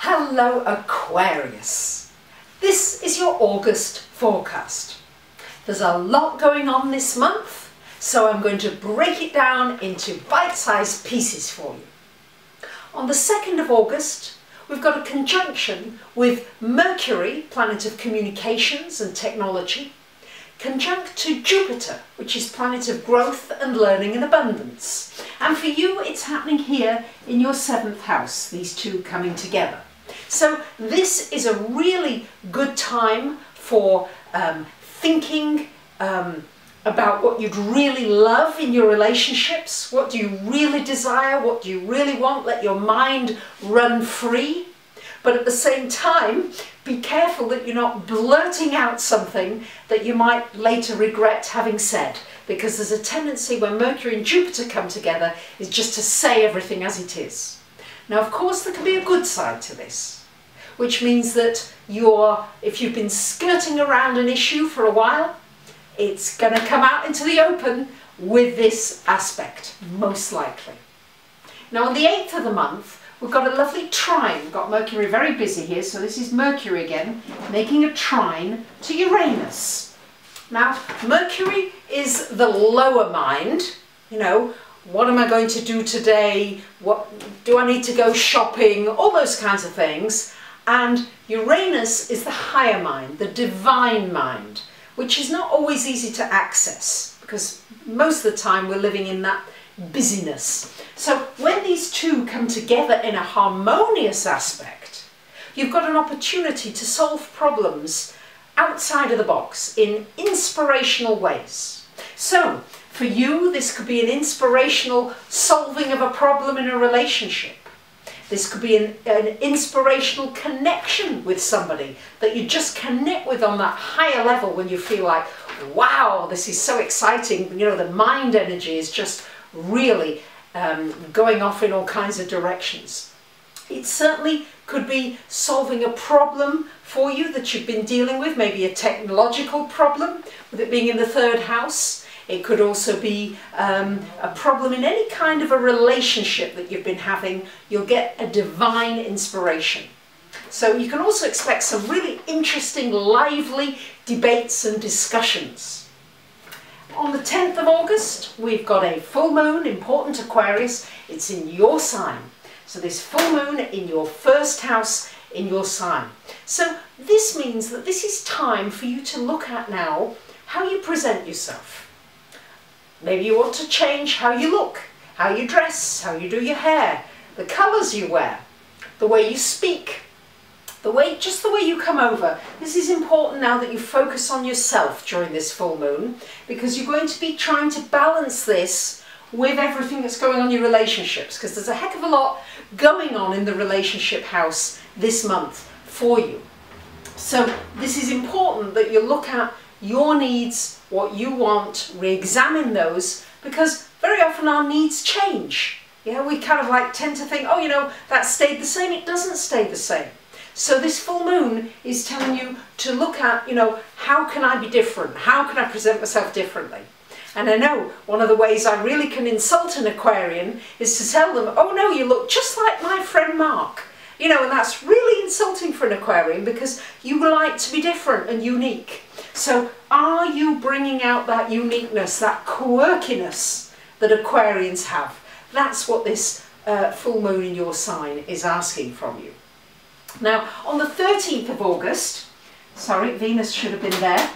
Hello Aquarius, this is your August forecast. There's a lot going on this month, so I'm going to break it down into bite-sized pieces for you. On the 2nd of August, we've got a conjunction with Mercury, planet of communications and technology, conjunct to Jupiter, which is planet of growth and learning and abundance. And for you, it's happening here in your 7th house, these two coming together. So this is a really good time for thinking about what you'd really love in your relationships. What do you really desire? What do you really want? Let your mind run free. But at the same time, be careful that you're not blurting out something that you might later regret having said, because there's a tendency when Mercury and Jupiter come together is just to say everything as it is. Now, of course, there can be a good side to this, which means that if you've been skirting around an issue for a while, it's going to come out into the open with this aspect, most likely. Now, on the 8th of the month, we've got a lovely trine. We've got Mercury very busy here, so this is Mercury again, making a trine to Uranus. Now, Mercury is the lower mind, you know, what am I going to do today? What do I need to go shopping? All those kinds of things. And Uranus is the higher mind, the divine mind, which is not always easy to access because most of the time we're living in that busyness. So when these two come together in a harmonious aspect, you've got an opportunity to solve problems outside of the box in inspirational ways. So for you, this could be an inspirational solving of a problem in a relationship. This could be an inspirational connection with somebody that you just connect with on that higher level when you feel like, wow, this is so exciting. You know, the mind energy is just really going off in all kinds of directions. It certainly could be solving a problem for you that you've been dealing with, maybe a technological problem, with it being in the 3rd house. It could also be a problem in any kind of a relationship that you've been having. You'll get a divine inspiration. So you can also expect some really interesting, lively debates and discussions. On the 10th of August, we've got a full moon, important Aquarius. It's in your sign. So this full moon in your 1st house in your sign. So this means that this is time for you to look at now how you present yourself. Maybe you want to change how you look, how you dress, how you do your hair, the colours you wear, the way you speak, just the way you come over. This is important now that you focus on yourself during this full moon, because you're going to be trying to balance this with everything that's going on in your relationships, because there's a heck of a lot going on in the relationship house this month for you. So this is important that you look at your needs, what you want, re-examine those, because very often our needs change. Yeah, we kind of like tend to think, oh, you know, that stayed the same. It doesn't stay the same. So this full moon is telling you to look at, you know, how can I be different? How can I present myself differently? And I know one of the ways I really can insult an Aquarian is to tell them, oh no, you look just like my friend Mark. You know, and that's really insulting for an Aquarian because you like to be different and unique. So are you bringing out that uniqueness, that quirkiness that Aquarians have? That's what this full moon in your sign is asking from you. Now, on the 13th of August, sorry, Venus should have been there.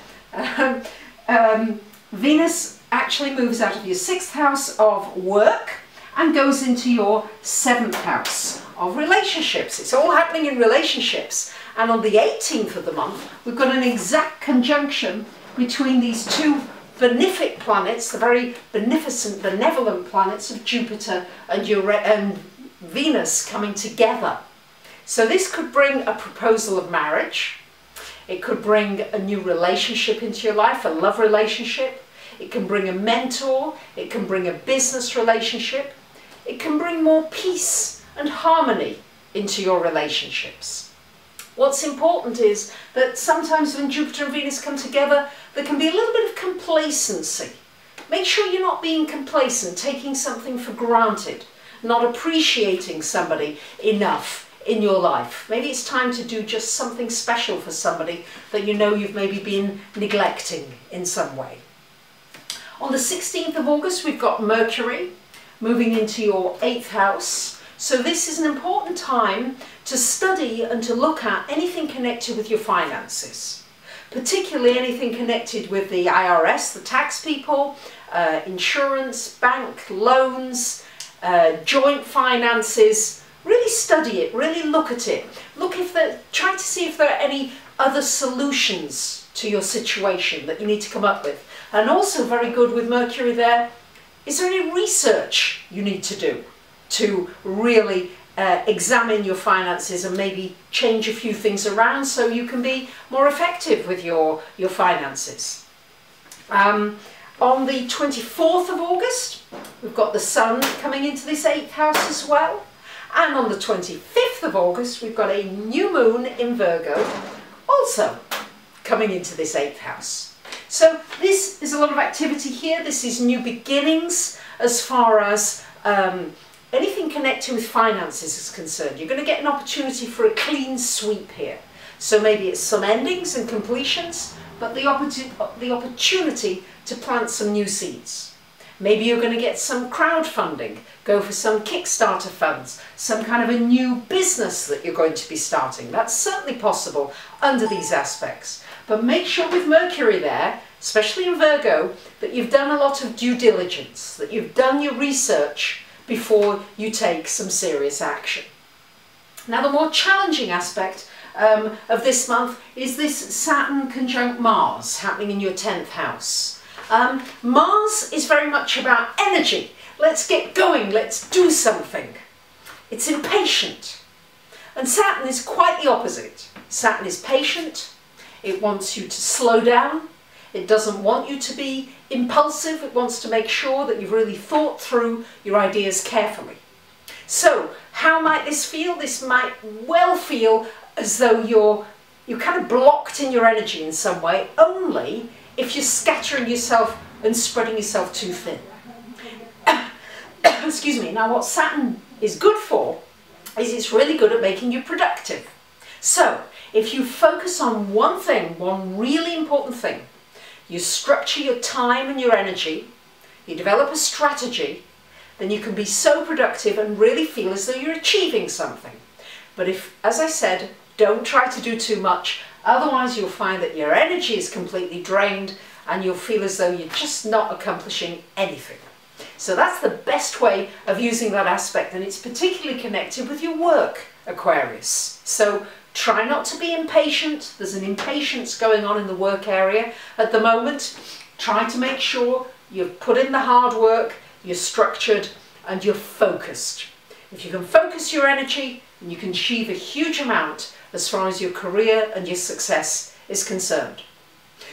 Venus actually moves out of your 6th house of work and goes into your 7th house of relationships. It's all happening in relationships. And on the 18th of the month, we've got an exact conjunction between these two benefic planets, the very beneficent, benevolent planets of Jupiter and Venus coming together. So this could bring a proposal of marriage. It could bring a new relationship into your life, a love relationship. It can bring a mentor. It can bring a business relationship. It can bring more peace and harmony into your relationships. What's important is that sometimes when Jupiter and Venus come together, there can be a little bit of complacency. Make sure you're not being complacent, taking something for granted, not appreciating somebody enough in your life. Maybe it's time to do just something special for somebody that you know you've maybe been neglecting in some way. On the 16th of August, we've got Mercury moving into your 8th house. So this is an important time to study and to look at anything connected with your finances, particularly anything connected with the IRS, the tax people, insurance, bank, loans, joint finances. Really study it, really look at it. Try to see if there are any other solutions to your situation that you need to come up with. And also very good with Mercury there, is there any research you need to do to really examine your finances and maybe change a few things around so you can be more effective with your finances. On the 24th of August, we've got the Sun coming into this 8th house as well. And on the 25th of August, we've got a new moon in Virgo, also coming into this 8th house. So this is a lot of activity here. This is new beginnings as far as anything connected with finances is concerned. You're going to get an opportunity for a clean sweep here. So maybe it's some endings and completions, but the opportunity to plant some new seeds. Maybe you're going to get some crowdfunding, go for some Kickstarter funds, some kind of a new business that you're going to be starting. That's certainly possible under these aspects. But make sure with Mercury there, especially in Virgo, that you've done a lot of due diligence, that you've done your research before you take some serious action. Now, the more challenging aspect of this month is this Saturn conjunct Mars happening in your 10th house. Mars is very much about energy. Let's get going, let's do something. It's impatient. And Saturn is quite the opposite. Saturn is patient. It wants you to slow down. It doesn't want you to be impulsive. It wants to make sure that you've really thought through your ideas carefully. So, how might this feel? This might well feel as though you're kind of blocked in your energy in some way, only if you're scattering yourself and spreading yourself too thin. Excuse me. Now, what Saturn is good for is it's really good at making you productive. So, if you focus on one thing, one really important thing, you structure your time and your energy, you develop a strategy, then you can be so productive and really feel as though you're achieving something. But if, as I said, don't try to do too much, otherwise you'll find that your energy is completely drained and you'll feel as though you're just not accomplishing anything. So that's the best way of using that aspect, and it's particularly connected with your work, Aquarius. So try not to be impatient. There's an impatience going on in the work area at the moment. Try to make sure you've put in the hard work, you're structured, and you're focused. If you can focus your energy, you can achieve a huge amount as far as your career and your success is concerned.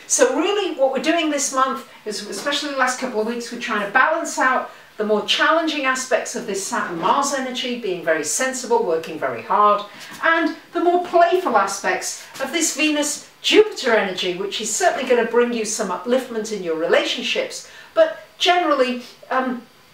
So really what we're doing this month is, especially the last couple of weeks, we're trying to balance out the more challenging aspects of this Saturn-Mars energy, being very sensible, working very hard, and the more playful aspects of this Venus-Jupiter energy, which is certainly going to bring you some upliftment in your relationships, but generally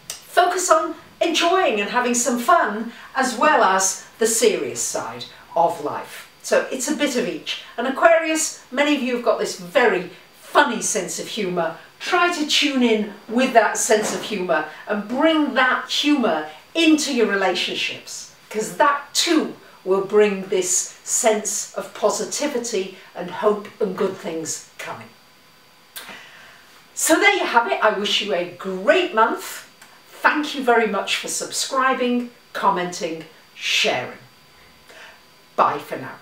focus on enjoying and having some fun, as well as the serious side of life. So it's a bit of each. And Aquarius, many of you have got this very funny sense of humour. Try to tune in with that sense of humour and bring that humour into your relationships, because that too will bring this sense of positivity and hope and good things coming. So there you have it. I wish you a great month. Thank you very much for subscribing, commenting, sharing. Bye for now.